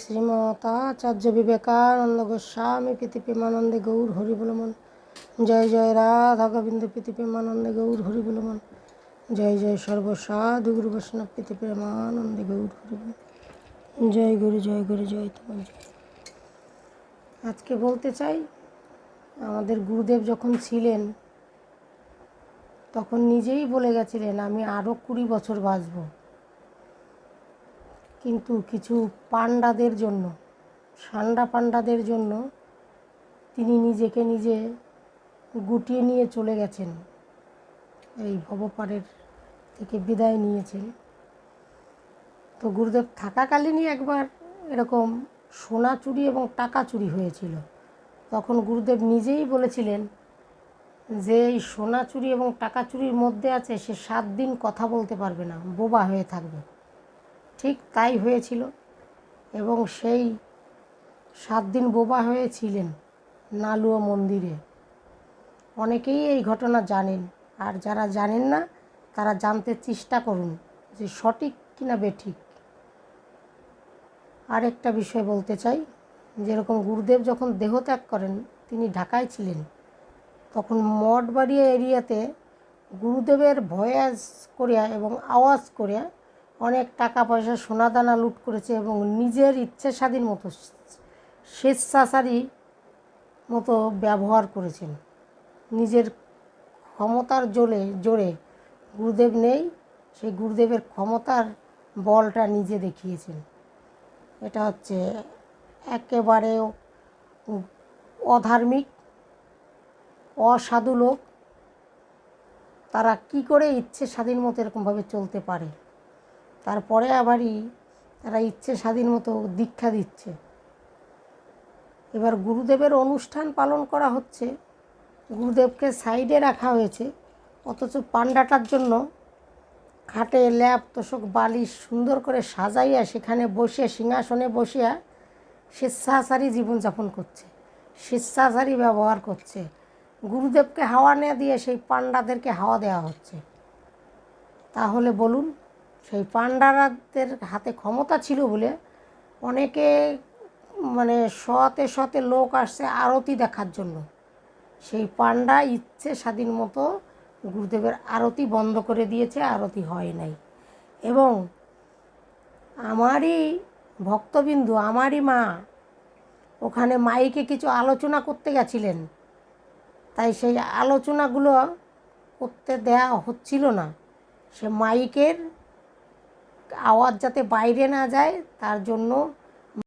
শ্রীমতাচার্য বিবেকানন্দ গোস্বামী প্রীতি প্রেমানন্দে গৌর হরি বল মন। জয় জয় রাধা গোবিন্দ প্রীতি প্রেমানন্দে গৌর হরি বল মন। জয় জয় সর্বসাধু গুরু বৈষ্ণব প্রীতি প্রেমানন্দে গৌর হরি বল। জয় গুরু জয় গুরু জয় তোমার জয়। আজকে বলতে চাই, আমাদের গুরুদেব যখন ছিলেন তখন নিজেই বলে গেছিলেন আমি আরও 20 বছর বাঁচব, কিন্তু কিছু পাণ্ডাদের জন্য, সান্ডা পাণ্ডাদের জন্য তিনি নিজেকে নিজে গুটিয়ে নিয়ে চলে গেছেন, এই ভবপারের থেকে বিদায় নিয়েছেন। তো গুরুদেব থাকাকালীনই একবার এরকম সোনা চুরি এবং টাকা চুরি হয়েছিল। তখন গুরুদেব নিজেই বলেছিলেন যে এই সোনা চুরি এবং টাকা চুরির মধ্যে আছে সে 7 দিন কথা বলতে পারবে না, বোবা হয়ে থাকবে। ঠিক তাই হয়েছিল এবং সেই 7 দিন বোবা হয়েছিলেন নালুয়া মন্দিরে। অনেকেই এই ঘটনা জানেন, আর যারা জানেন না তারা জানতে চেষ্টা করুন যে সঠিক কিনা বেঠিক। আরেকটা বিষয় বলতে চাই, যেরকম গুরুদেব যখন দেহত্যাগ করেন তিনি ঢাকায় ছিলেন, তখন মঠবাড়িয়া এরিয়াতে গুরুদেবের ভয়েস করিয়া এবং আওয়াজ করিয়া অনেক টাকা পয়সা সোনাদানা লুট করেছে এবং নিজের ইচ্ছে স্বাধীন মতো স্বেচ্ছাচারী মতো ব্যবহার করেছেন। নিজের ক্ষমতার জোরে গুরুদেব নেই, সেই গুরুদেবের ক্ষমতার বলটা নিজে দেখিয়েছেন। এটা হচ্ছে একেবারে অধার্মিক, অসাধু লোক। তারা কি করে ইচ্ছে স্বাধীন মতো এরকমভাবে চলতে পারে? তারপরে আবারই তারা ইচ্ছে স্বাধীন মতো দীক্ষা দিচ্ছে। এবার গুরুদেবের অনুষ্ঠান পালন করা হচ্ছে, গুরুদেবকে সাইডে রাখা হয়েছে, অথচ পাণ্ডাটার জন্য খাটে ল্যাপ তোষক বালিশ সুন্দর করে সাজাইয়া সেখানে বসে সিংহাসনে বসিয়া স্বেচ্ছাচারী জীবনযাপন করছে, স্বেচ্ছাচারী ব্যবহার করছে। গুরুদেবকে হাওয়া না দিয়ে সেই পাণ্ডাদেরকে হাওয়া দেওয়া হচ্ছে। তাহলে বলুন, সেই পাণ্ডাদের হাতে ক্ষমতা ছিল বলে অনেকে শতে শতে লোক আসছে আরতি দেখার জন্য। সেই পাণ্ডা ইচ্ছে স্বাধীন মতো গুরুদেবের আরতি বন্ধ করে দিয়েছে, আরতি হয় নাই। এবং আমারই ভক্তবিন্দু, আমারই মা ওখানে মাইকে কিছু আলোচনা করতে গেছিলেন, তাই সেই আলোচনাগুলো করতে দেয়া হচ্ছিল না। সে মাইকের আওয়াজ যাতে বাইরে না যায় তার জন্য